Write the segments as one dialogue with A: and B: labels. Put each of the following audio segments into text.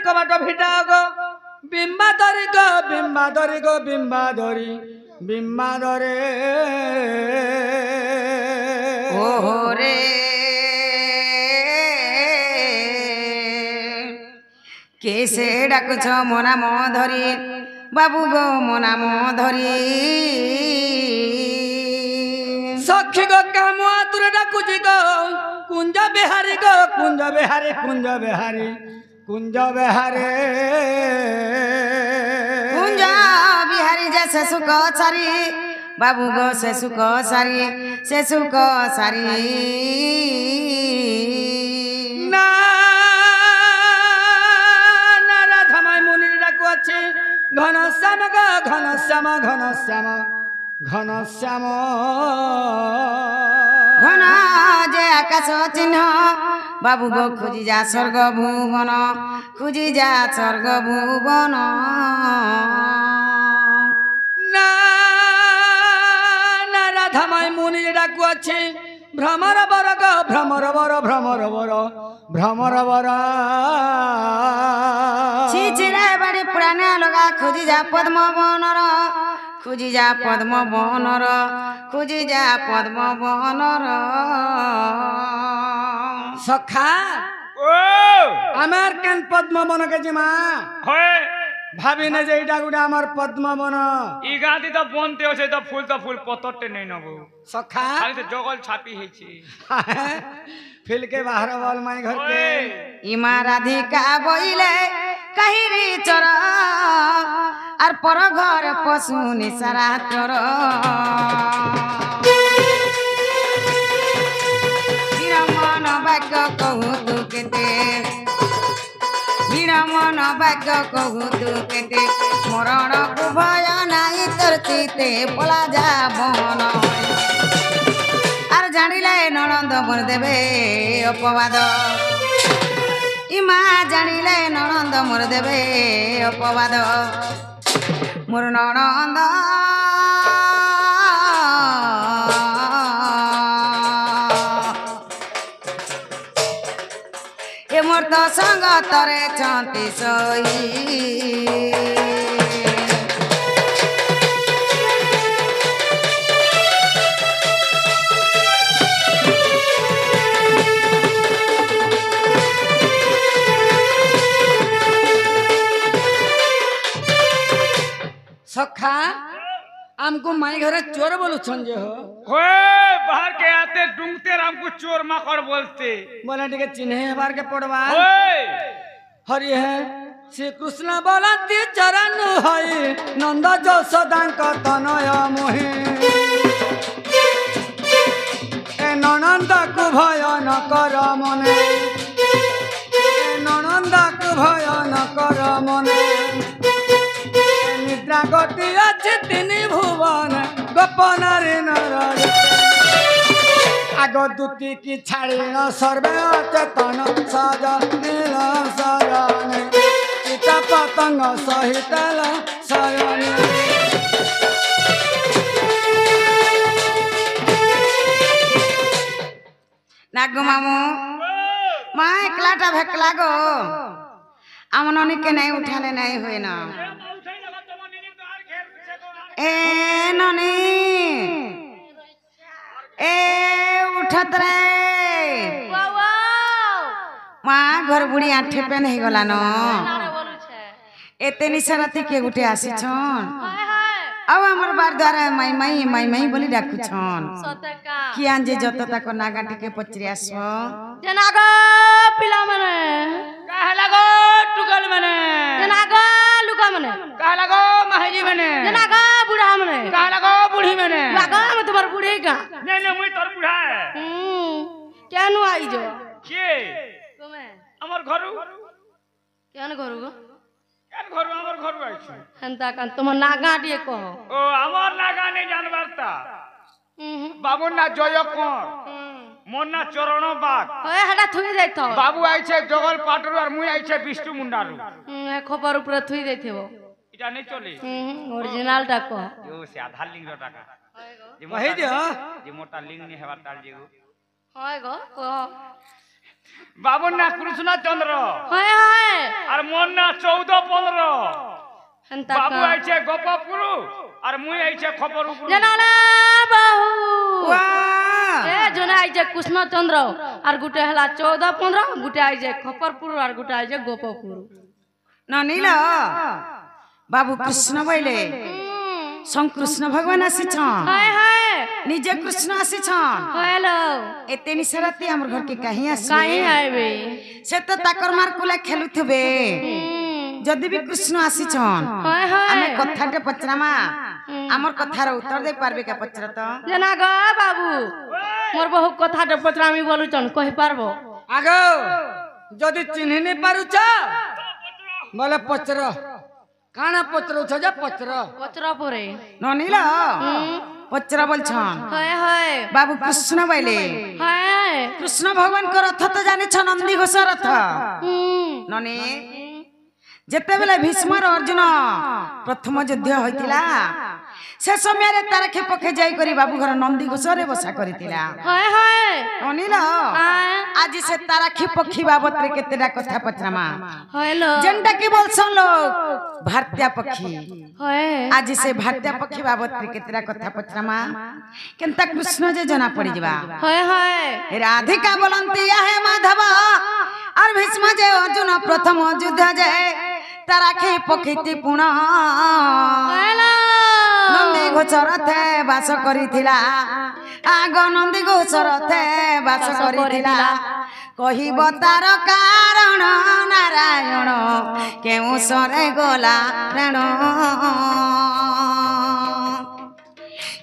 A: कबाट भिटा गो बिम्बाधरी गो बिम्बाधरी गो बिम्बाधरी बिम्बाधरे
B: ओहो रे केसे डाकुछ मो नाम धरी बाबू गो मो नाम धरी
A: सखी गो काम तुरे डाकुची गो कुंज बिहारी गो कुंज बिहारी कुंज बिहारी कुंज बिहारी
B: कुंज बिहारी जैसे सुख सारी बाबू गो से सुख सारी
A: ना ना राधामाई मुनि डाकु अच्छे घनश्याम गो घनश्याम घनश्याम घनश्याम
B: घन जे आकाश चिन्ह बाबू गो खोजी जा स्वर्ग भुवन खोजी जा स्वर्ग भुवन
A: ना ना राधामाई मुनि डाकु अच्छे भ्रमर बर गो भ्रमर बर भ्रमर बर भ्रमर बर
B: छिचिरा बाड़ी पुराने लगा खोजी जा पद्म बनर खोजी जा पद्म बनर खोजी जा पद्म बनर
A: सखा
C: ओ
A: আমার কেন পদ্ম বন কে জিমা
C: হয়
A: ভাবি না যে এটা গুড়া আমার পদ্ম বন
C: ই গাদি তো বনতে আছে তো ফুল পতরতে নেই নব
A: সখা
C: খালি তো জগল ছাপি হইছে
A: ফিল के बाहर बोल माई घर के
B: इमा राधिका बइले कहिरी चर आर पर घर पशुनि सारा चर मन भाग्य कहू तू केते मन भाग्य कहू तू केते मरण को भय नाई तोर चिते पला जा बन आर जानिले ननंद मोर देबे अपवाद इमा जानिले ननंद मोर देबे अपवाद मोर ननंद ए मोर तो संग तरे छांती सोई
A: सखा हमको माई घरे चोर बोलू छंजे हो
C: होए बाहर के आते डूंगते हमको चोर माकड़ बोलते
A: बोला ठीक चिन्हे बार के पड़वा
C: होए
A: हरि है श्री कृष्ण बोलती चरण हई नंद जशोदांक तनय मोहि ए ननंद को भय न कर मने ए ननंद को भय न कर मने निद्रा गति अच्छे तीन भुवन गोपनारी नर आग दूती की छाड़ी न सर्वे चेतन सजनील शरण चिता पतंग सहित शरण
B: नागो मामू माँ एकलाटा भेकला गो आम ननी के नहीं उठाले नहीं हुए ना ए ननी ए उठत रे माँ घर बुढ़ी आठे पे नहीं गला न एते निशा राति के गुटे आसी छन अब हमर बार द्वारा माई माई माई माई बोली डाकु छन कि आंजे जत तक नागाटी के पचरी आसो
D: जनागो पिला मने
C: कहला गो टुकल मने
D: जनागो लुका मने
C: कहला गो महजी मने
D: जनागो बूढ़ा मने
C: कहला गो बूढ़ी मने
D: लागा मैं तुम्हार बूढ़े का
C: ने मुई तोर बुढ़ा है
D: क्या नु आई जो
C: के
D: तुम्हें
C: हमर घरु
D: क्या न करूगो
C: केन घरु हमर घरु आइछ
D: हंता कान तुम नागा दिए कहो
C: ओ हमर नागा नहीं जानबारता बाबू ना जय कोर मोर ना चरण बाग
D: ओए हटा थुई जाइतो
C: बाबू आइछे जगल पाटरु और मुई आइछे विष्णु मुंडारु
D: ए खबर ऊपर थुई जाइथेबो
C: इटा नहीं चले
D: ओरिजिनल टा कहो
C: यो से आधार लिंग रो टाका
A: वही जो
C: जे मोटा लिंग नहीं हेबार ताल जेगो
D: हाय गो कहो
C: बाबू ना कृष्ण चंद्र
D: हाय हाय
C: আর মোর না 14-15
D: হেনতা
C: বাবু
D: কা
C: আইছে গোপপুর আর মুই আইছে খপরপুর
D: জানালা বাহু
B: वाह
D: এ জনে আইছে কৃষ্ণচন্দ্র আর গুটে হেলা 14-15 গুটে আইছে খপরপুর আর গুটে আইছে গোপপুর
B: ननील बाबू कृष्ण बोले संकृष्ण भगवान आसीछन
D: हाय हाय
B: निजे कृष्ण आसीछन
D: हेलो
B: एते निसराती हमर घर के कहीं आसी
D: काहे आइबे
B: से तो ताकर मार कुला खेलुथबे जदि भी कृष्ण आसीछन
D: हाय हाय
B: आमे कथाटे पचरामा हमर कथार उत्तर दे पारबे का पचरा तो
D: জানা গো বাবু মোর বহু কথাটা পচরামি বলুচন কহি পারবো
A: आगो जदि चिन्ह नहीं पारुछ बोले पचर काना पचरुछ जा पचर
D: পচরা পরে
B: ननील पचरा बोलछन
D: हाय हाय
B: बाबू कृष्ण बोले
D: हाय
B: कृष्ण भगवान को रथ तो जाने छ नंदी घोष रथ ननी जेते बेले भीष्म और अर्जुन प्रथम युद्ध होइतिला से समय रे तार खेपखे जाई करी बाबू घर नंदी घोष रे बसा करितिला
D: हाय हाय
B: अनिल आज से तारा खेपखी बाबत रे केतेडा कथा पचरामा
D: हेलो
B: जेंटा की बोलसन लोग भारतीय पक्षी
D: हाय
B: आज से भारतीय पक्षी बाबत रे केतेडा कथा पचरामा केनता कृष्ण जे जना पड़ी जबा
D: हाय हाय
B: राधिका बोलंती है माधव और भीष्म जे अर्जुन प्रथम युद्ध जे तारा खे पखिति पुण
D: हेलो
B: नंदी गोचरथे बास करिथिला आग नंदी गोचरथे बास करिथिला कहिब तार कारण नारायण केउ सरे गला प्राण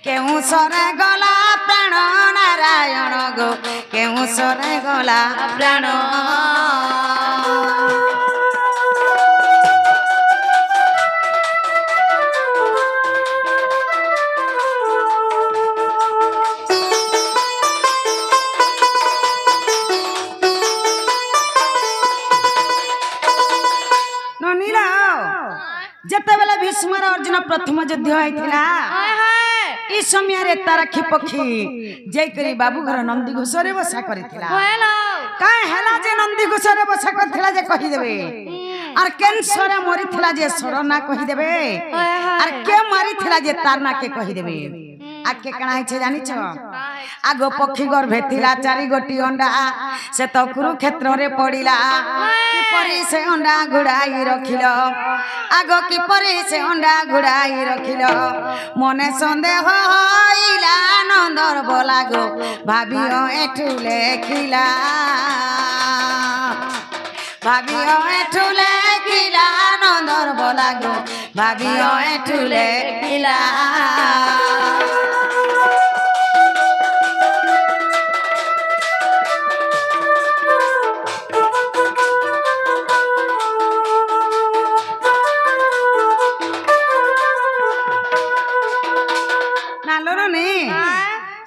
B: केउ सरे गला प्राण नारायण गो केउ सरे गला प्राण ननीला जते बेला भीष्म और अर्जुन प्रथम युद्ध होइथिला
D: हाय हाय
B: ई समय रे तारा खिपखी जय करी बाबू घर नंदी घोष रे बसा करिथिला
D: हेलो
B: काहे हला जे नंदी घोष रे बसा करथिला जे कहि देबे और केन सरा मरिथिला जे सर ना कहि देबे
D: हाय हाय
B: और के मारिथिला जे तार ना के कहि देबे आके कणा है छे जानि छ आगो पक्षी गर्भे थिला चारि गोटी अंडा से तो कुरुक्षेत्र रे पड़िला कि परी से अंडा घुड़ाई रखिलो आगो कि परी से अंडा घुड़ाई रखिलो मने संदेह होइला नंदर बोला गो भाबियो एठु लेखिला भाबियो एठु लेखिला नंदर बोला गो भाबियो एठु लेखिला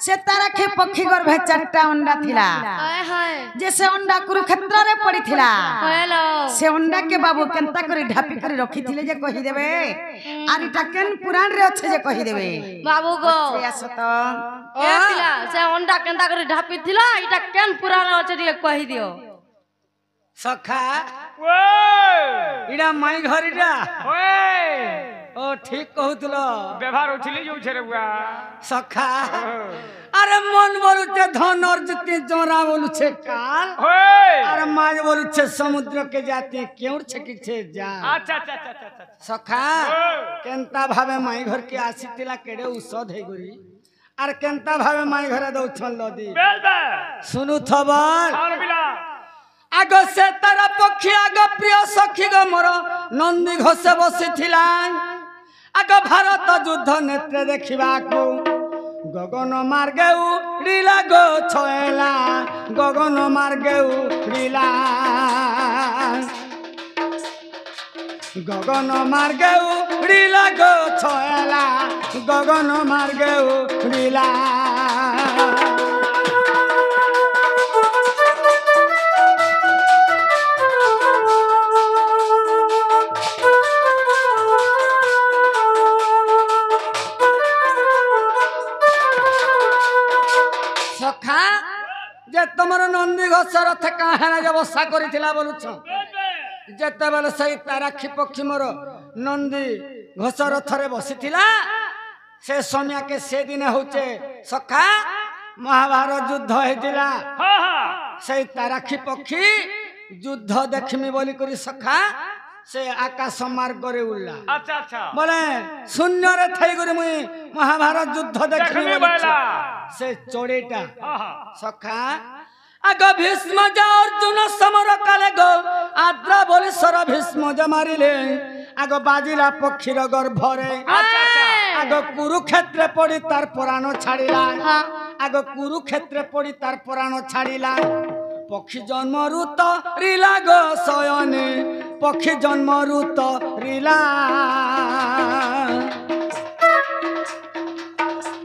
B: से तारा खे पक्षी गर्भे चारटा अंडा थिला
D: हाय हाय
B: जैसे अंडा कुरुक्षेत्र रे पड़ी थिला
D: हेलो
B: से अंडा के बाबू केनता करी ढापी करी रखी थिले जे कहि देबे आर इटा केन पुराण रे अच्छे जे कहि देबे
D: बाबू गो
B: आसत
D: ए पिला से अंडा केंता करे ढापी थिला इटा केन पुराना अछि रे कहि दियो
A: सखा
C: ओए
A: इडा माई घर इडा
C: ओए
A: ओ ठीक कहूतलो
C: व्यवहार उठिली जो छे रे बुआ
A: सखा अरे मन बोलुचे धन अर्जित जोरा बोलुचे काल
C: ओए
A: अरे माज बोलुचे समुद्र के जाते क्यों छकी छे जा
C: अच्छा अच्छा अच्छा अच्छा
A: सखा केनता भावे माई घर के आसीतिला केडे औषध हे गुरी अरे केनता भावे माई घरे दउछन लदी
C: बेल बे
A: सुनु थबर
C: और बिला
A: आग से तारा पक्षी आग प्रिय सखी गो मोर नंदी घोष बसिथिला आग भारत युद्ध नेत्र देखिबाकू गगन मार्गे उड़िला गो छयला गगन मार्गे उड़िला गगन मार्गे उड़िला गो छयला गगन मार्गे उड़िला जे तुमर नंदी घोष रथ कहाँ जब बसा करिथिला बोलुछ ଯେତେବେଳେ ସେଇ ତାରାକ୍ଷୀ ପକ୍ଷୀ ମୋର ନନ୍ଦୀ ଘୋଷ ରଥରେ ବସିଥିଲା ସେ ସମୟକେ ସେଦିନ ହଉଛେ ସଖା ମହାଭାରତ ଯୁଦ୍ଧ ହେଇଥିଲା।
C: ହଁ ହଁ
A: ସେଇ ତାରାକ୍ଷୀ ପକ୍ଷୀ ଯୁଦ୍ଧ ଦେଖିମି ବୋଲି କରି ସଖା ସେ ଆକାଶ ମାର୍ଗରେ ଉଡିଲା।
C: ଆଚ୍ଛା ଆଚ୍ଛା
A: ବୋଲେ ଶୂନ୍ୟରେ ଥାଇକରି ମୁଇଁ ମହାଭାରତ ଯୁଦ୍ଧ ଦେଖିମି
C: ଦେଖିମି
A: ବୋଲି
C: ବୋଇଲା।
A: ସେ ଚଢେଇଟା
C: ହଁ ହଁ
A: ସଖା আগ ভীষ্ম যা অর্জুন সমর কালে গো আদ্রা বলি সর ভীষ্ম যা মারিলে আগ বাজিলা পক্ষীর গর্ভরে
C: আচ্ছা আচ্ছা
A: আগ কুরুক্ষেত্রে পড়ি তার প্রাণ ছাড়িলা আগ কুরুক্ষেত্রে পড়ি তার প্রাণ ছাড়িলা পক্ষী জন্মরু তো রিলা গো শয়নে পক্ষী জন্মরু তো রিলা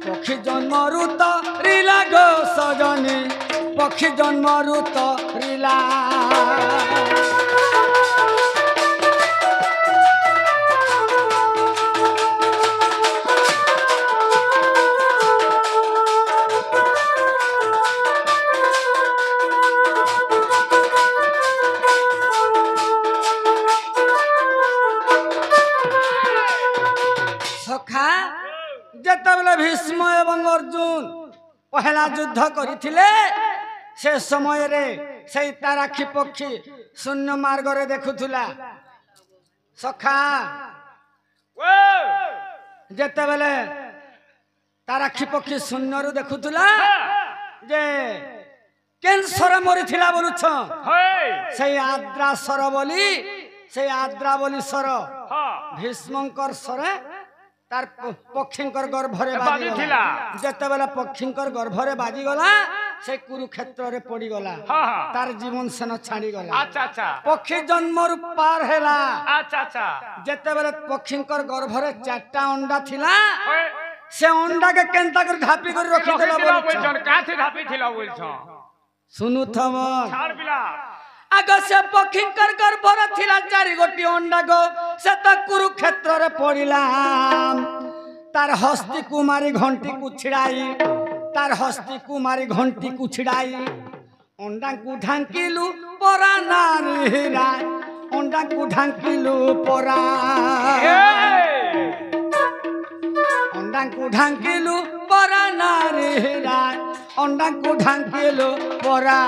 A: পক্ষী জন্মরু তো রিলা গো সজনে পক্ষী জন্মরু তো রিলা সখা যেতবেলে ভীষ্ম এবং অর্জুন পহেলা যুদ্ধ করিଥିଲେ সে সমୟରେ সেই তারাক্ষী পক্ষী শূন্য মার্গরে দেখুଥିଲା সখা
C: ও
A: যেতবেলে তারাক্ষী পক্ষী শূন্যରୁ দেখুଥିଲା যে ক্যান্সরে মরিଥିଲା বলুছ
C: হই
A: সেই আদ্রাসর বলি সেই আদ্রা বলি সর
C: হ্যাঁ
A: ভীষ্মঙ্কর সরে তার পক্ষীঙ্কর গর্ভরে
C: বাজিଥିଲା।
A: যেতবেলে পক্ষীঙ্কর গর্ভরে বাজিগলা সে কুরুক্ষেত্রে পড়িগলা
C: হ্যাঁ হ্যাঁ
A: তার জীবন সেন ছাড়িগলা
C: আচ্ছা আচ্ছা
A: পক্ষী জন্মর পার হেলা
C: আচ্ছা আচ্ছা
A: যেতবেলে পক্ষীঙ্কর গর্ভরে 4টা অন্ডা থিলা
C: হই
A: সে অন্ডাকে কেনতা করে ঢাপি করে রখিদেলা
C: রখিଥିଲା
A: বলছ
C: বলছন কাছে ধাপিছিল বলছন
A: শুনু থম
C: ছাড় পিলা
A: আগ সে পক্ষীঙ্কর গর্ভরে থিলা 4 গোটি অন্ডা গো সে তো কুরুক্ষেত্রে পড়িলাম তার হস্তি কুমারী ঘন্টি কু ছিড়াই তার হস্তি কুমারী ঘন্টি কু ছিড়াই অন্ডাকু ঢাঙ্কিলু পরা নারীরা অন্ডাকু ঢাঙ্কিলু পরা অন্ডাকু ঢাঙ্কিলু পরা নারীরা অন্ডাকু ঢাঙ্কিলু পরা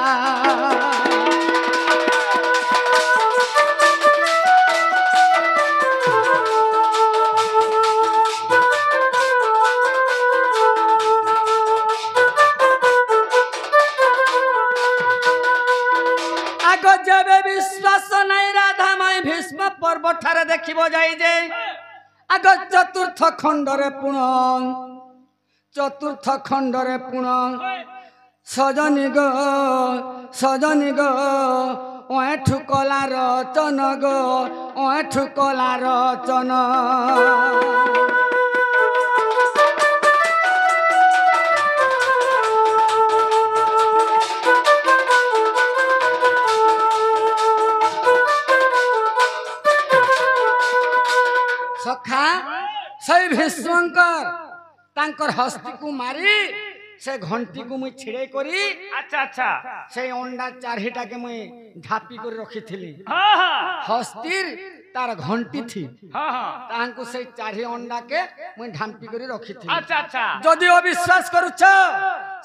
A: আগ যেবে বিশ্বাস নাই রাধা মাই ভীষ্ম পর্ব ঠারে দেখিব যাই যে আগ চতুর্থ খণ্ডরে পুণ চতুর্থ খণ্ডরে পুণ সজনী গো ওঠু কলার চন গো ওঠু কলার চন সখা সেই ভীষ্মঙ্কর তাঙ্কর হস্তিকু মারি সে ঘন্টিকু মুই ছিড়ে করি
C: আচ্ছা আচ্ছা
A: সেই অন্ডা 4টাকে মুই ঢাপি করে রখিଥିଲି
C: হ্যাঁ হ্যাঁ
A: হস্তির তার ঘন্টি থি
C: হ্যাঁ হ্যাঁ
A: তাহাଙ୍କୁ সেই 4 অন্ডাকে মুই ঢাম্পি করে রখিଥିଲି
C: আচ্ছা আচ্ছা
A: যদি অবিশ্বাস করুছ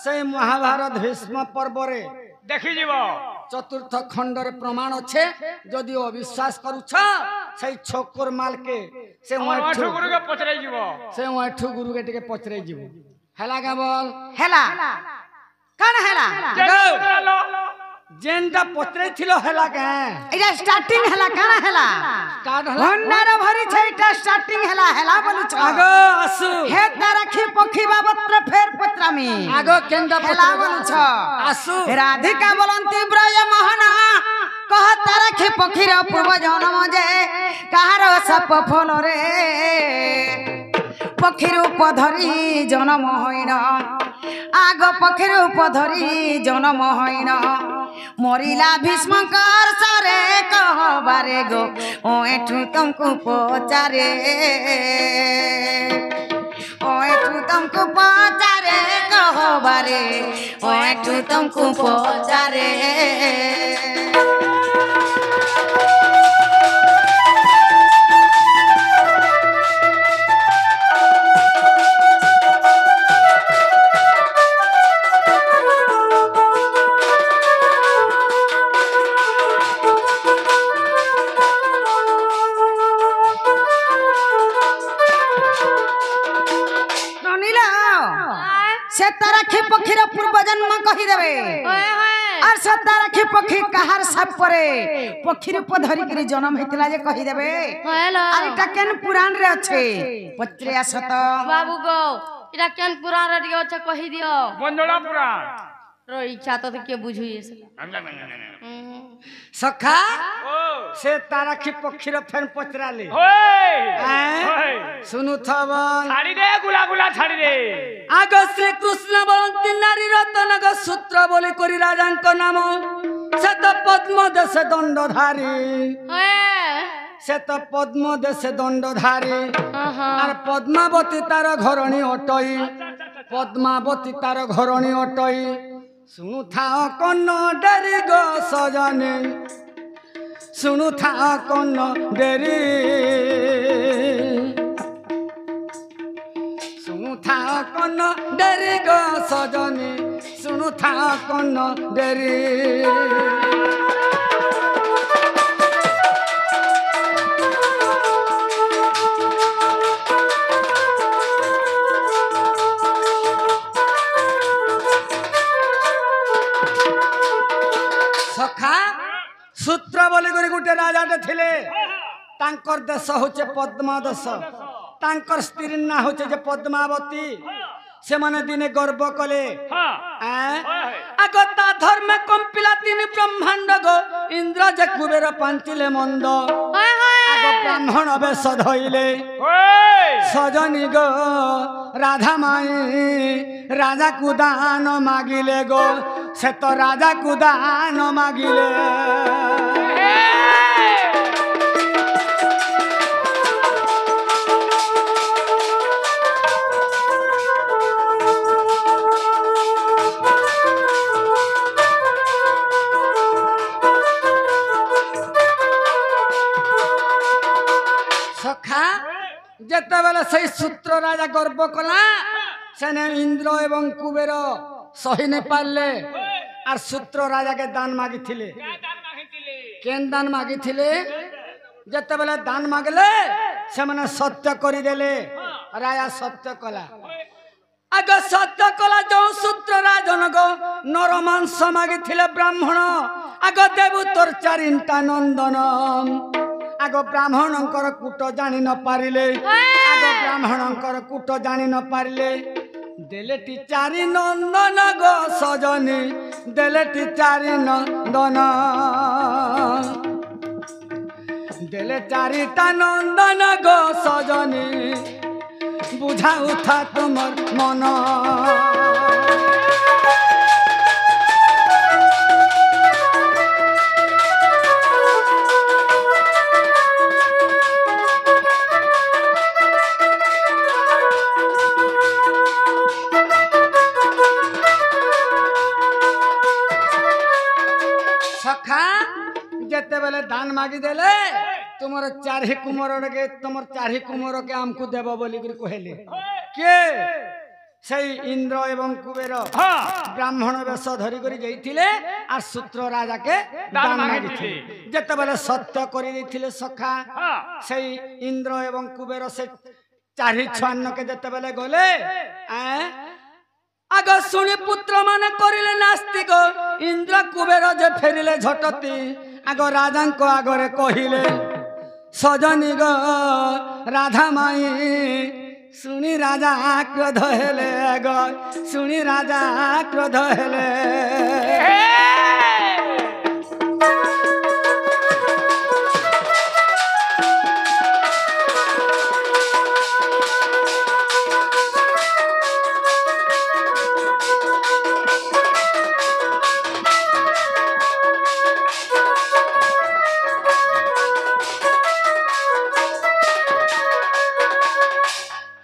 A: সেই মহাভারত ভীষ্ম পর্বরে
C: দেখি যাব
A: চতুর্থ খণ্ডরে প্রমাণ আছে যদি অবিশ্বাস করুছ সেই ছোকর মালকে সে
C: ওঠু গুরুকে পচরাই যাব
A: ସେ ଏଠୁ ଗୁରୁକେ ଟିକେ ପଚରାଇ ଯିବୁ ହେଲା କା ବଲ
B: হেলা কান হেলা
A: ଯେନ୍ଟା ପଚରାଇ ଥିଲ ହେଲା କା
B: এটা স্টার্টিং হেলা কান হেলা
A: ଷ୍ଟାର୍ଟ ହେଲା
B: ভন্ডার ভরি এটা স্টার্টিং হেলা হেলা বলুছ
A: ଆଗ ଆସୁ
B: হে তারাক্ষী পক্ষী বাবত্র ফের পত্রামি
A: ଆଗ କେନ୍ଟା
B: হেলা
A: ପଚରାଇ
B: বলুছ
A: ଆସୁ
B: রাধিকা বলন্তি ব্রজ মোহনা কহ তারাক্ষী পক্ষীর পূর্ব জন্ম যে কাহার সাপ ফলরে পক্ষী রূপ ধরি জন্ম হইন আগ পক্ষী রূপ ধরি জন্ম হইন মরিলা ভীষ্মঙ্কর সরে কহবারে গো ও এঠু তমকু পচারে ও এঠু তমকু পচারে কহবারে ও এঠু তমকু পচারে পক্ষীর পূর্ব জন্ম কহিদেবে
D: হয় হয়
B: আর সত্তা রাখি পক্ষী কাহার সাপ পরে পক্ষীর রূপ ধরিকি জন্ম হইতিলা যে কহিদেবে
D: হ্যালো
B: আর এটা কেন পুরাণ রে আছে পত্রে আসত
D: বাবু গো এটা কেন পুরাণ রে ଟିକେ ଅଛି কহি দিও
C: বন্দনা পুরাণ
D: র ইচ্ছা তো কে বুঝুই এসে
A: সখা
C: ও
A: সে তারাখি পক্ষীর ফেন পচরালে
C: হোই
A: হ্যাঁ?
C: হোই
A: শুনু থবন
C: ছাড়ি দে গুলা গুলা ছাড়ি দে
A: আগ শ্রীকৃষ্ণ বলন্তি নারী রতনগ সূত্র বলি করি রাজাঙ্ক নাম সে তো পদ্ম দেশে দণ্ডধারী
D: হ্যাঁ
A: সে তো পদ্ম দেশে দণ্ডধারী
D: আহা
A: আর পদ্মাবতী তার ঘরণী অটই পদ্মাবতী তার ঘরণী অটই শুনু থাও কন্ন ডেরি গো সজনে শুনু থাও কন্ন ডেরি শুনু থাও কন্ন ডেরি গো সজনে শুনু থাও কন্ন ডেরি সখা সূত্র বলি করে গোটে রাজাটে ଥିଲେ তাঙ্কর দেশ হচ্ছে পদ্মা দেশ তাঙ্কর স্ত্রীর না হচ্ছে যে পদ্মাবতী সেমানে দিনে গর্ব কলে
C: হ্যাঁ
A: আগ তা ধর্মে কম্পিলা তিনি ব্রহ্মাণ্ড গো ইন্দ্র যে কুবের পাঞ্চিলে মন্দ
D: হয় হয়
A: আগ ব্রাহ্মণ বেশ ধইলে
C: হোই
A: সজনী গো রাধা মাই রাজা কুদান মাগিলে গো সে তো রাজা কুদান মাগিলে সখা যেତେବେଳେ সেই সূত্র রাজা গর্ব কলা সেনে ইন্দ্র এবং কুবের সহি নে পারলে আর সূত্র রাজাকে দান মাগিଥିଲେ কেন দান মাগিଥିଲେ যেତେବେଳେ দান মাগলে সেমানে সত্য করিদেলে রাজা সত্য কলা আগ সত্য কলা ଯେଉଁ সূত্র রাজন গো নর মাংস মাগিଥିଲେ ব্রাহ্মণ আগ দেবু তোর চারিটা নন্দন আগ ব্রাহ্মণଙ୍କର কূଟ জানি ନ ପାରିଲେ আগ ব্রাহ্মণଙ୍କର কূট জানি ନ ପାରିଲେ দেলেটি চারি নন্দন গো সজনী দেলেটি চারি নন্দন দেলে চারিটা নন্দন গো সজনী বুঝাউ থা তোমার মন সখা যেতেবেলে দান মাগিদেলে তোমার চারি কুমরকে তোমার চারি কুমরকে আমকু দেব বলি করে কহিলে কে সেই ইন্দ্র এবং কুবের
C: হ্যাঁ
A: ব্রাহ্মণ বেশ ধরি করে যাইছিলে আর সূত্র রাজাকে দান মাগিଥିଲେ যেতেবেলে সত্য করে দিয়েছিলে সখা
C: হ্যাঁ
A: সেই ইন্দ্র এবং কুবের সে চারি ছুয়ান্নকে যেতেবেলে গলে আগ শুনি পুত্র মানে করিলে নাস্তিক ইন্দ্র কুবের যে ফেরিলে ঝটতি আগ রাজাঙ্ক আগরে কহিলে সজনী গো রাধা মাই শুনি রাজা ক্রোধ হেলে গো শুনি রাজা ক্রোধ হেলে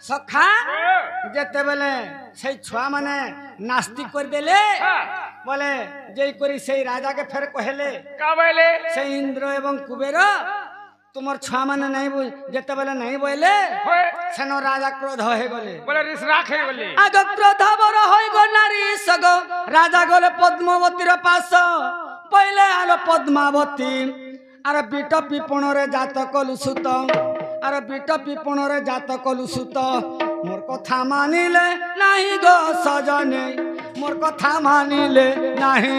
A: সখা যেতেবেলে সেই ছুয়া মানে নাস্তিক করে দেলে বলে যেই করি সেই রাজাকে ফের কহেলে
C: কাবাইলে
A: সেই ইন্দ্র এবং কুবের তোমার ছুয়া মানে নাই যেতেবেলে নাই বইলে
C: হোই
A: সেন রাজা ক্রোধ হয়ে গলে
C: বলে রিস রাখে বলে
A: আগ ক্রোধ বড় হয়ে গো নারী সগ রাজা গলে পদ্মাবতীর পাশ পইলে আলো পদ্মাবতী আর বিট পিপণরে জাত কলু সুত আর বিট পিপণরে জাত কলু সুত মোর কথা মানিলে নাহি গো সজনে मोर कथा मानिले नहीं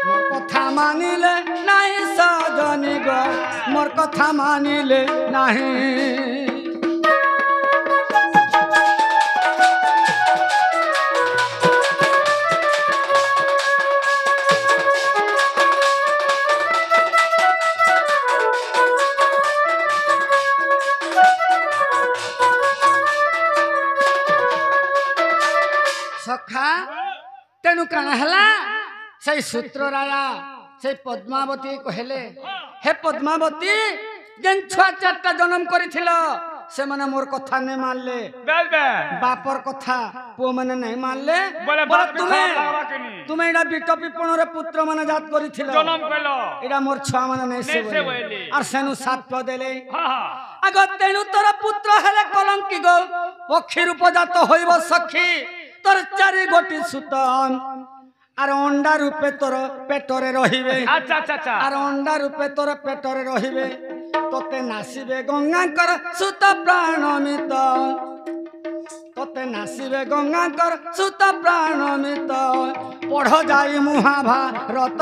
A: मोर कथा मानिले नहीं सजनी गो मोर कथा मानिले नहीं सखा तेणु कण है से सूत्र राजा से पद्मावती कहले हे पद्मावती जेन छुआ चारटा जन्म करिथिल से माने मोर कथा नहीं मानले बापर कथा पो माने नहीं मानले तुम्हें एडा बिट पिपण रे पुत्र माने जात करिथिल
C: जन्म कलो
A: एडा मोर छुआ माने नहीं से बोले और सेनु सात देले आग तेणु तोर पुत्र हेले कलंकी गो पक्षी रूप जात होइब सखी तोर चारि गोटी सुतन आर अंडा रूपे तोर पेटरे रहिबे
C: अच्छा अच्छा अच्छा
A: आर अंडा रूपे तोर पेटरे रहिबे तोते नासिबे गंगाकर सुत प्राणमित तोते नासिबे गंगाकर सुत प्राणमित पढ़ जाई महाभारत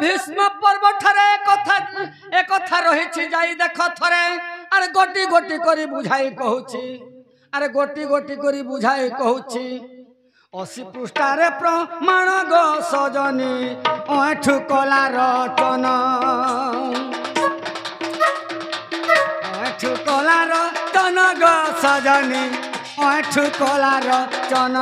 A: भीष्म पर्व ठरे एक कथा रही जाई देख थरे अरे गोटी गोटी करी बुझाई कहूची अरे गोटी गोटी करी बुझाई कहूची 80 पृष्ठारे प्रमाण गो सजनी ओठु कला रचन ओठु कला रचन गो सजनी ओठु कला रचन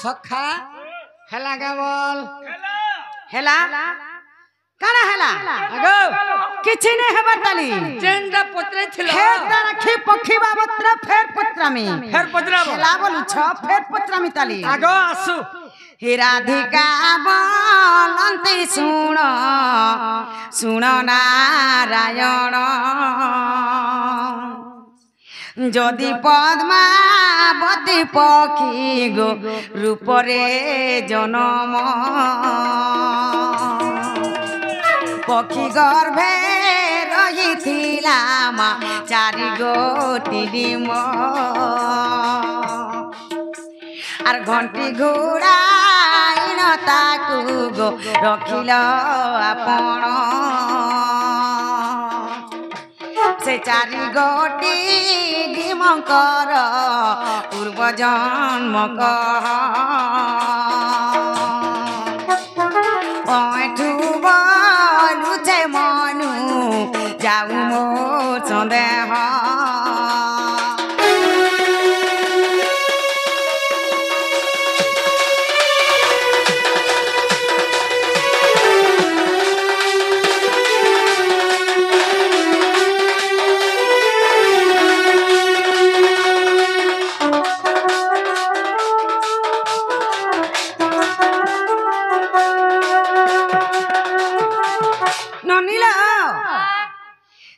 A: सखा हेला गावल
B: हेला काना हेला
A: आगो
B: किछि ने हेबा ताली
A: जेंडा पत्रे थिलो
B: हे रखी पक्षी बाबत्र फेर पत्रामी हेला बोलु छ फेर पत्रामी ताली
A: आगो आसु
B: हे राधिका बोलंती सुण सुण नारायण যদি পদ্মাবতী পক্ষী গো রূপরে জনম পক্ষী গর্ভে রহিছিলা মা চারি গোটি ডিম আর ঘণ্টি ঘুরাইন তাকু গো রখিল আপন से चारि गोटी डिमकर पूर्व जन्म पैठु बोलुचे मनु जाऊ मो सन्देह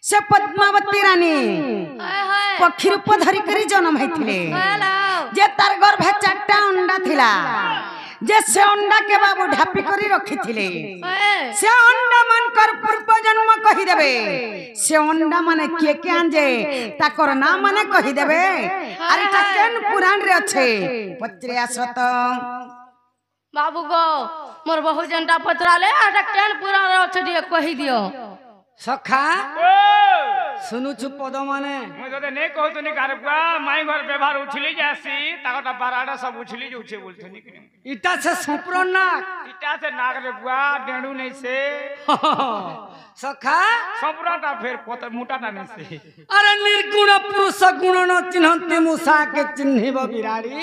B: से पद्मावती रानी पक्षी रूप धरिकरी जन्म होइथिले जे तार गर्भे 4टा अंडा थिला जे से अंडा के बाबू ढापी करी रखिथिले से अंडा मानकर पूर्व जन्म कहि देबे से अंडा माने के आंजे ताकर नाम माने कहि देबे अरे ता केन पुराण रे अछि पत्रे आसत
D: बाबू गो मोर बहु जनता पत्राले आटा केन पुराण रे अछि कहि दियो
A: सखा सुनुछु पद माने
C: मु जदे ने कहतनी कारपुआ माई घर व्यवहार उछली जासी ताकटा बाराडा सब उछली जोछे बोलथनी कि
A: इटा से संपूर्ण नाक
C: इटा से नाक रे बुआ डेडू नहीं से
A: सखा
C: संपूर्णटा फेर पत मुटाटा नहीं से
A: अरे निर्गुण पुरुष गुण न चिन्हंती मूषा के चिन्हिब बिराड़ी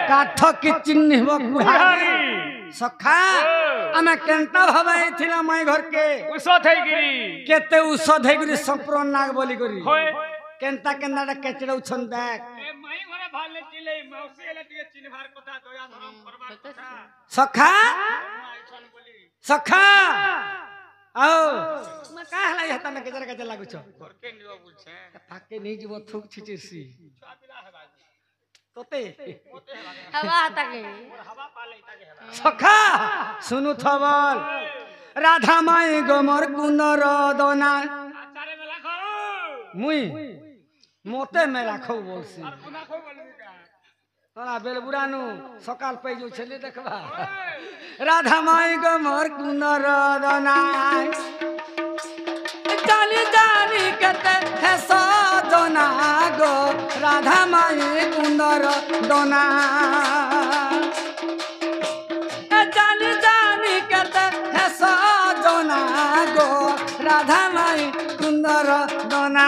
A: কাঠ কি চিহ্নিব কুহারি
C: কুহারি
A: সখা আমি কেনতা ভাবাইছিলা মাই ঘরকে
C: উষধ ହେଇକିରି
A: কেতে ঔষধ হেগরি সম্পূর্ণ নাগ বলি করি
C: হয়
A: কেনতা কেনতা কেচড়াউছন দেখ
C: ଏ ମାଇଁ ଘରେ ଭାଲେ ଚିଲେଇ ମାଉସୀ ହେଲେ ଟିକେ ଚିହ୍ନିବାର କଥା ଦୟା ଧରମ କରବାର କଥା
A: ସଖା
C: ଆଇଛନ୍ ବୋଲି
A: ସଖା ଆଉ ମା କା ହେଲା ଏ ତନେ କେଜର କେଜର ଲାଗୁଛ
C: ଘରକେ ନିବ ବୁଲଛେ
A: ତାକେ ନେଇ ଯିବ ଥୁক छिचिसी
C: ଛୁଆ ପିଲା ହେବା
A: তোতে
D: हवा ताके
C: ହାବା ପାଲେ ତାକେ ହେବା
A: সখা শুনু থবল রাধা মাই গমর কুনর দনা
C: আচারে মেলা খাও
A: মুই মতে মেলা খাও বলছি
C: আর গুনা খাও বলবি কা
A: তোরা বেল বুড়ানু সকাল পাই যাও ছেলে দেখবা রাধা মাই গমর কুনর দনা জানি জানি কতে হেস দনা গো রাধা মাই কুনর দনা জানি জানি কতে হেস দনা গো রাধা মাই কুনর দনা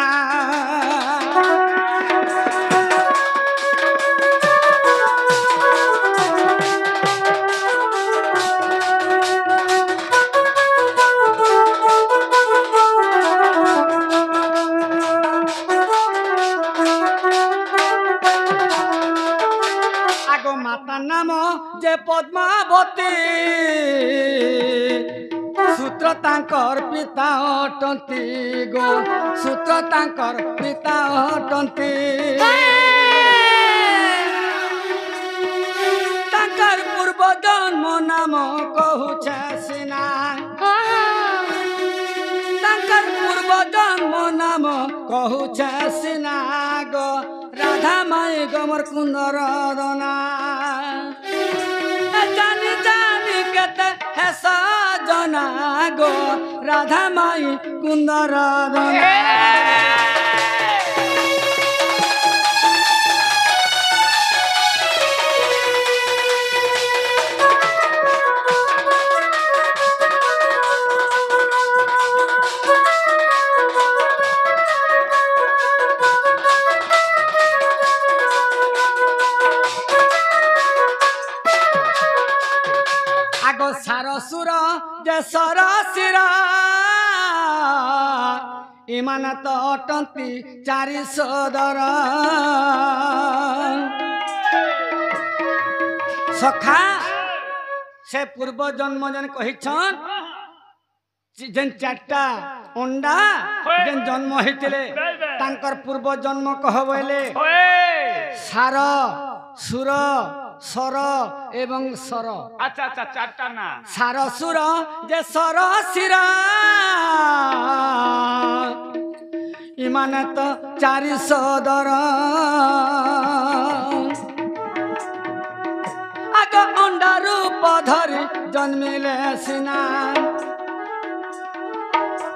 A: আগো মাতার নাম যে পদ্মাবতী সূত্র তাঙ্কর পিতা অটন্তি গো সূত্র তাঙ্কর পিতা অটন্তি তাঙ্কর পূর্ব জন্ম নাম কহুছে সিনা তাঙ্কর পূর্ব জন্ম নাম কহুছে সিনা গো রাধা মাই গমর কুন্দর দনা জানি জানি কেতে হেস জনা গো রাধা মাই কুন্দর দনা আগো সারসুর যে সরসির ইমান তো অটন্তি 400 দর সখা সে পূর্ব জন্ম যেন কহিছন যেন 4টা অন্ডা যেন জন্ম হইতিলে তাঙ্কর পূর্ব জন্ম কহ বইলে সার সুর সর এবং সর
C: আচ্ছা আচ্ছা চারটা না
A: সার সুর যে সর শিরা ইমানে তো 400 দর আগ অন্ডা রূপ ধরি জন্মিলে সিনা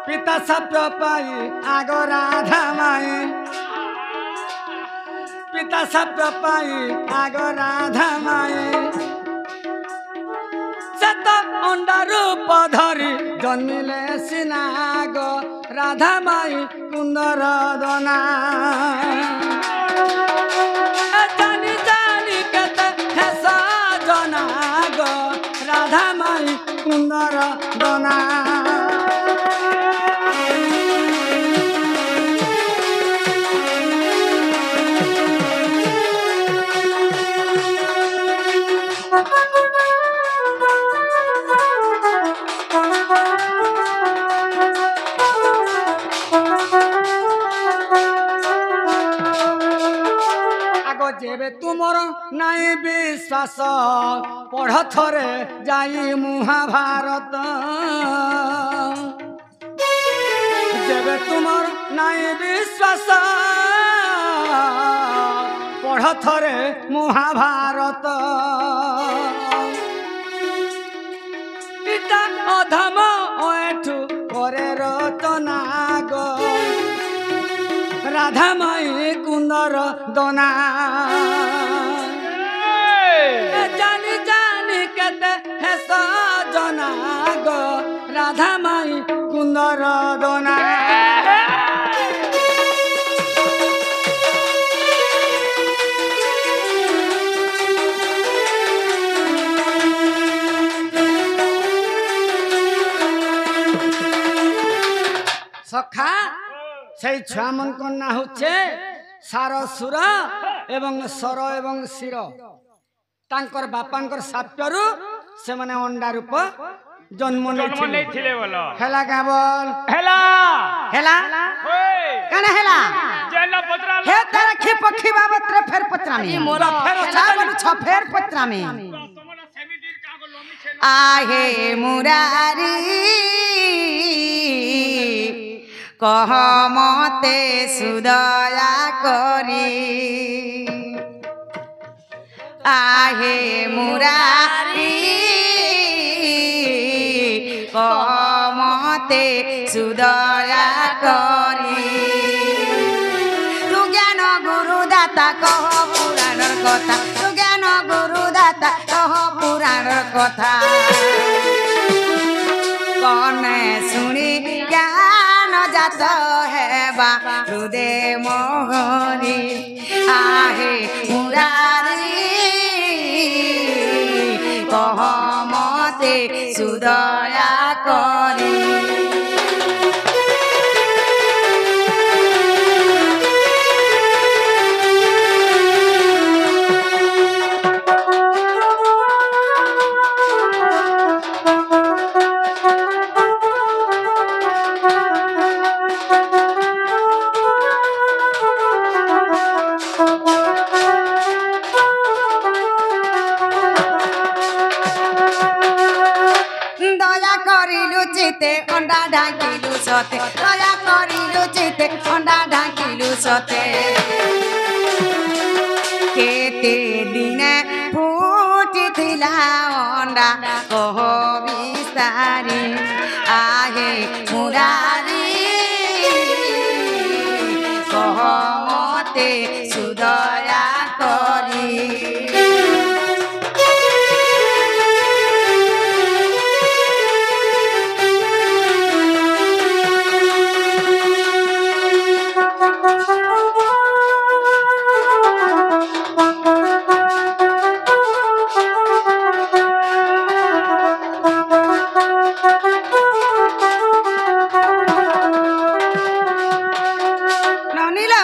A: পিতা সপ্ত পাই আগ রাধা মাই পিতা সপ্ত পাই আগ রাধা মাই সত অন্ডা রূপ ধরি জন্মিলে সিনা গো রাধা মাই কুন্দর দনা জানি জানি কত হেস জনা গো রাধা মাই কুন্দর দনা যেবে তুমর নাই বিশ্বাস পড় থরে যাই মহাভারত যেবে তুমর নাই বিশ্বাস পড় থরে মহাভারত পিতা অধম এঠু করে রচনা গো রাধা মাই কুন্দর দনা জানি জানি কেতে হেস জনা গো রাধা মাই কুন্দর দনা সেই ছুয়া মনক না হচ্ছে সার সুর এবং সর এবং শির তাঙ্কর বাপাঙ্কর সাপ্যরু সেমানে অন্ডা রূপ জন্ম
C: জন্ম নেইছিলে বল
A: হেলা কেবল
C: হেলা
B: হেলা
C: ওই
B: কেন হেলা
C: যেন পত্রাল
B: हे तेरा खी पखी बाबत रे फेर पत्रामी
A: मोरा फेर
B: हेला बोलू छ फेर पत्रामी
C: তোমরা সেমিটির কাগজ লমি ছিল
B: आहे मुरारी कह मते सुदया करी आहे मुरारी कह मते सुदया करी तू ज्ञान गुरुदाता कह पुराणर कथा तू ज्ञान गुरुदाता कह पुराणर कथा कने शुणी ज्ञान जात हेबा हृदय मोहनी आहे मुरारी कह मते सुदया करी दया करिलु चिते अंडा ढाकिलु सते दया करिलु चिते अंडा ढाकिलु सते केते दिने फुटिथिला अंडा कह विस्तारी आहे मुरारी कह मते सुदया करी ननिलो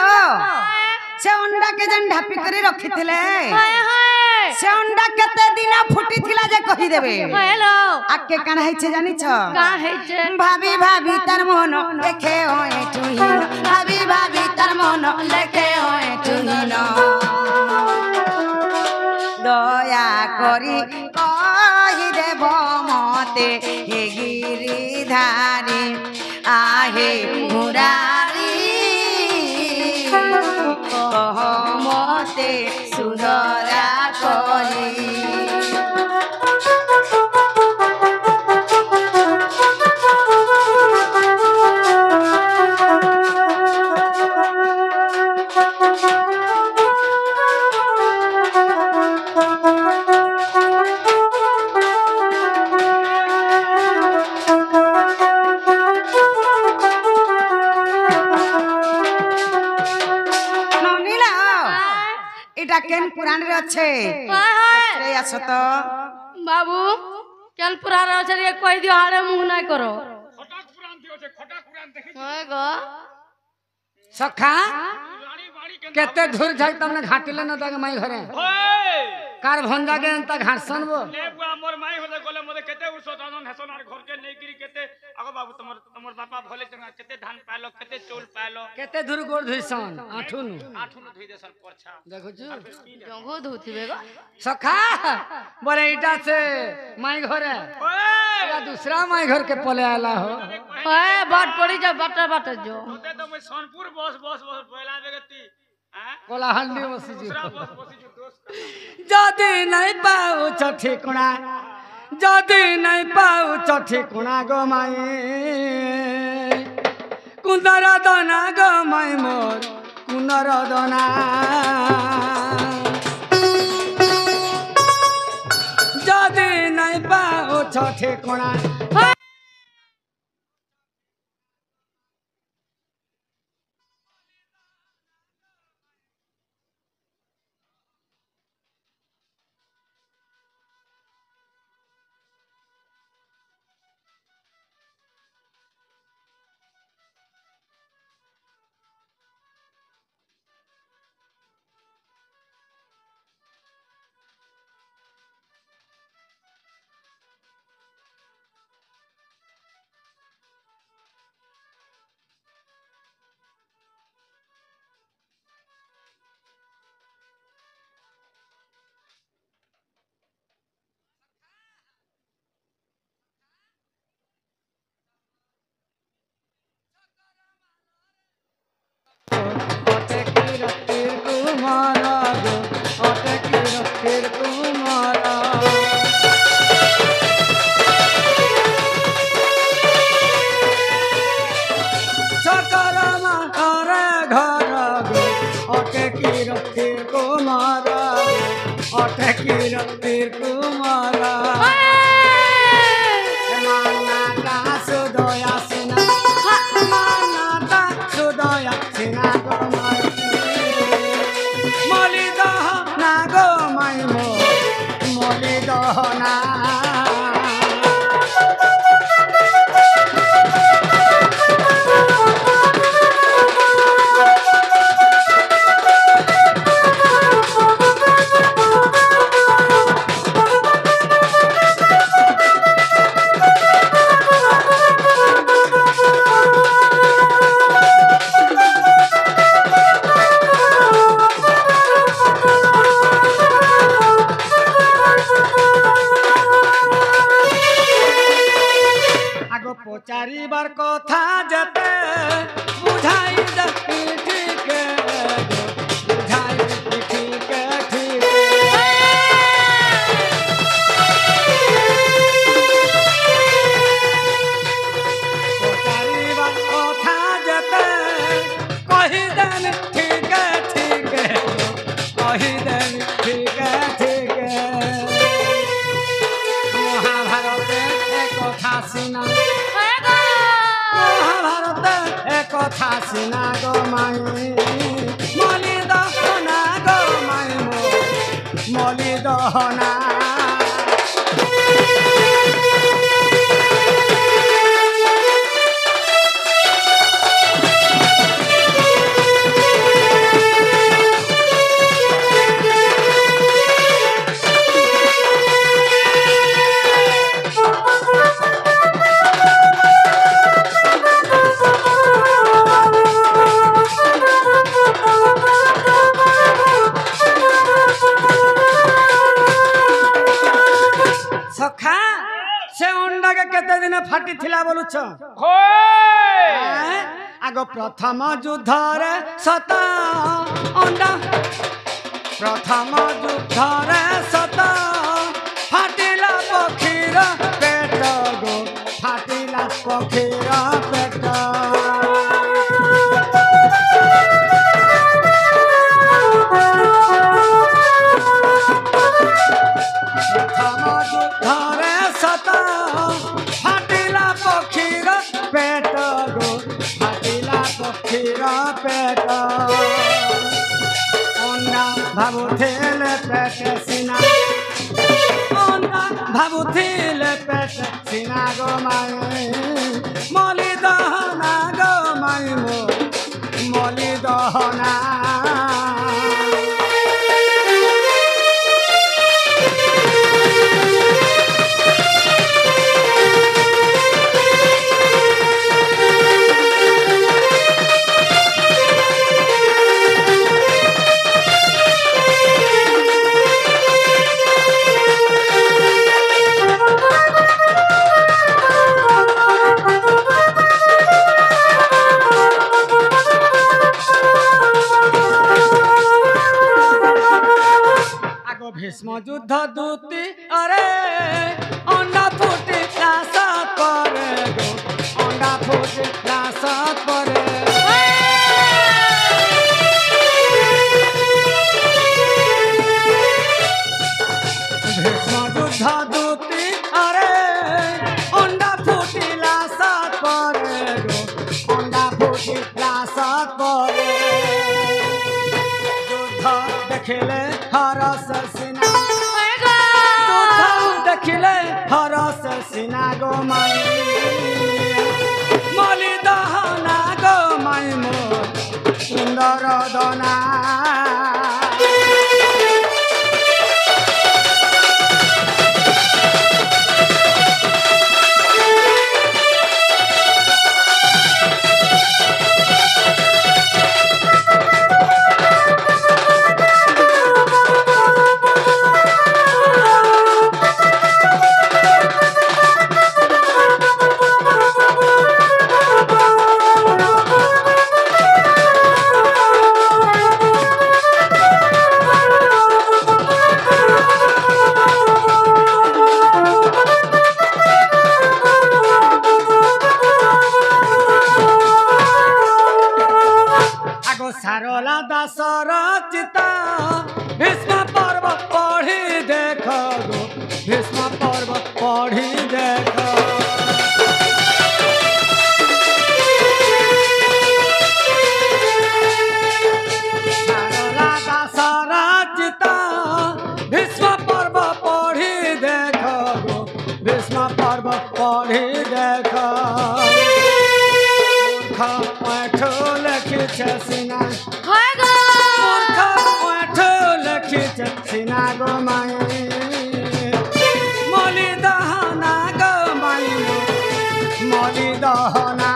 B: से अंडा के जन ढापी करे रखिथिले
D: हाय हाय
B: से अंडा केते दिना फुटिथिला जे कहि देबे
D: हेलो
B: आके काना हैछे जानि छ
D: का हेचे
B: भाभी भाभी तार मन देखे होए तुहिन भाभी भाभी तार मन देखे होए तुहिन दया करी कहि देब मते हे गिरिधारी आहे मुरारी कह मते सुदया करी ननिला এটা কেন পুরাণে আছে
D: हाय हाय
B: রে আসো তো
D: बाबू केन पुराना चलिए कह दियो हाड़े मुंह नहीं करो
C: খটাক পুরাণ দিওছে খটাক পুরাণ দেখি
D: हाय गो
A: সখা
C: রানী বাড়ি কেন
A: কেতে ধুর যাই তমনে ঘাটিলে না তাকে মাই ঘরে
C: ওই
A: কার ভঞ্জা গে তা ঘাটছনবো
C: লে বুয়া মোর মাই হলে গলে মতে কেতে উসত আনন হেসন আর ঘরকে নেই গিরি কেতে আগো বাবু তোমার তোমার বাপা ভলে চঙ্গা কেতে ধান পাইলো কেতে চৌল পাইলো
A: কেতে ধুর গোড় ধুইছন আঠুনু
C: আঠুনো ধুই দেছন পরছা
A: দেখুছু
D: जंगो धोतीबे गो
A: সখা বলে এটা আছে মাই ঘরে
C: ওই
A: এটা दूसरा माई घर के पले आला हो
D: हाय बाट पड़ी जा बाटा बाटा जो
C: ওতে তো মই সোনপুর বস বস বস পয়লা বেগতি হ্যাঁ
A: कोला हल्दी बसी जी
C: दूसरा बस बसी जो दोस्त
A: যদি নাই পাউছ ঠিকুଣା যদি নাই পাউছ ঠিকুଣା গো মাই কুন্দর দনা গো মাই মোর কুন্দর দনা যদি নাই পাউছ ঠিকুଣା কুমার গো অটে কি রক্তির কুমার সকল মারে ঘর গো অটে কি রক্তির কুমার অটে কি রক্তির কুমার মানাটা সুদয়া সিনা মানাটা সুদয়া সিনা গো মাই মলি দহনা গো মাই মো মলি দহনা পচারিবার কথা যেতে বুঝাই দেখি ঠিক বুঝাই দেখি ঠিক ঠিক পচারিবার কথা যেতে কহি দেন ঠিক ঠিক কহি দেন ঠিক ঠিক মহাভারতে কথা সিনা মহাভারতে কথা সিনা গো মাই মলি দহনা গো মাই মলি দহনা সখা সে অন্ডাকে কেতে দিনে ফাটি থিলা বলুছ আগ প্রথম যুদ্ধরে সত অন্ডা প্রথম যুদ্ধরে সত ফাটিলা পক্ষীর পেট গো ফাটিলা পক্ষীর পেট প্রথম যুদ্ধরে সত ফাটিলা পক্ষীর পেট গো ফাটিলা পক্ষীর পেট অন্ডা ভাবুথিলে পেটে সিনা অন্ডা ভাবুথিলে পেটে সিনা গো মাই মলি দহনা গো মাই মলি দহনা ভীষ্ম যুদ্ধ দূতি আরে অন্ডা ফুটি লাসাত পরে গো অন্ডা ফুটি লাসাত পরে ভীষ্ম যুদ্ধ দূতি আরে অন্ডা ফুটি লাসাত পরে গো অন্ডা ফুটি লাসাত পরে যুদ্ধ দেখিলে হরস সিনা যুদ্ধ দেখিলে হরস সিনা গো মাই মলি দহনা গো মাই সুন্দর দনা रचिता भीष्म पर्व पढ़ी देख गो भीष्म पर्व पढ़ी देख सारला दास रचिता भीष्म पर्व पढ़ी देख गो भीष्म पर्व पढ़ी देख सिना
D: হয় গো
A: सिना गो माई मली दहना गो माई मली दहना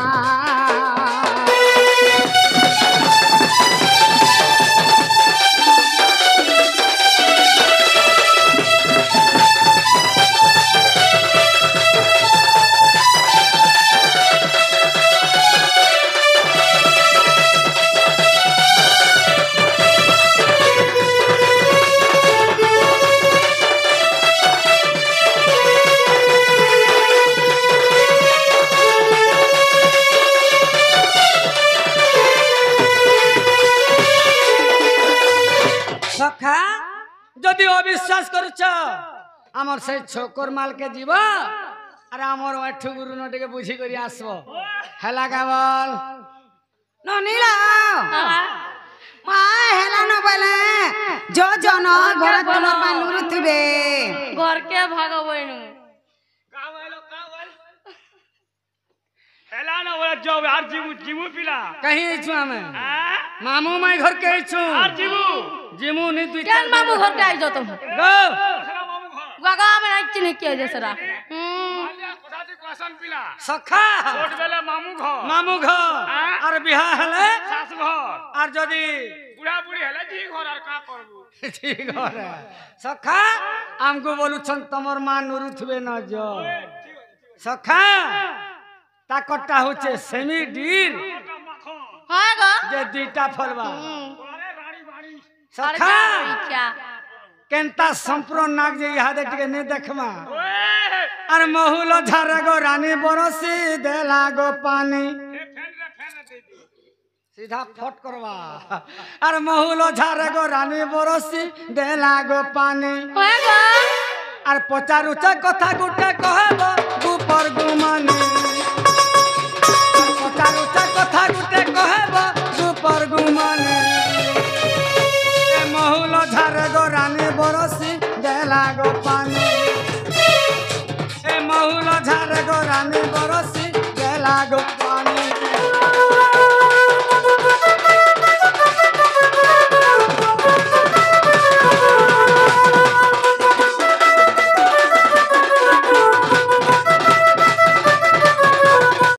A: सखा जदि अविश्वास करुच आमर से छोकर माल के जीव अरे आमर एठु गुरु नटे बुझी करी आसबो हेला गावल
B: ननीला মা হেলা ন বলে জন ঘর তোমার বানুরু থিবে
D: ঘরকে ভাগবইনু
C: हेला ना बोला जाओ यार जीमू जीमू पिला
A: कहीं आइछु हमें मामू माई घर के आइछु
C: यार जीमू
A: जिमू नी तू
D: কেন মামু ঘরকে আইছো তুমি
A: गो
C: सला मामू घर
D: গাগা আমি নাইছি নি কে যেসরা
C: मालिया कोठाती कोसन पिला
A: सखा
C: छोट बेले मामू घर
A: मामू घर और बिहार हले
C: सास घर
A: और जदि
C: बुढ़ा बुढ़ी हेला जी घर और का करबू
A: ठीक है सखा हमको बोलू छन तमर मां नुरुथबे न जो सखा ताकटा होचे सेमी डीर
C: मखन
D: হয় গো
A: जे दुईटा फलबा
C: अरे रानी बाड़ी
A: सखा
D: ইচ্ছা
A: केनता संपूर्ण नाग जे इहादे टिके ने देखमा
C: ओए
A: अरे महुल झारे गो रानी बरसी देला गो पानी
C: फेन दे दी
A: सीधा फट करवा अरे महुल झारे गो रानी बरसी देला गो पानी
D: হয় গো
A: अरे पचारुचा कथा गुटे कहब गुपर गुमानी पचारुचा कथा गुटे कहब गुपर गुमानी ए महुल झारे गो रानी बरसी देला गो पानी ए महुल झारे गो रानी बरसी देला गो पानी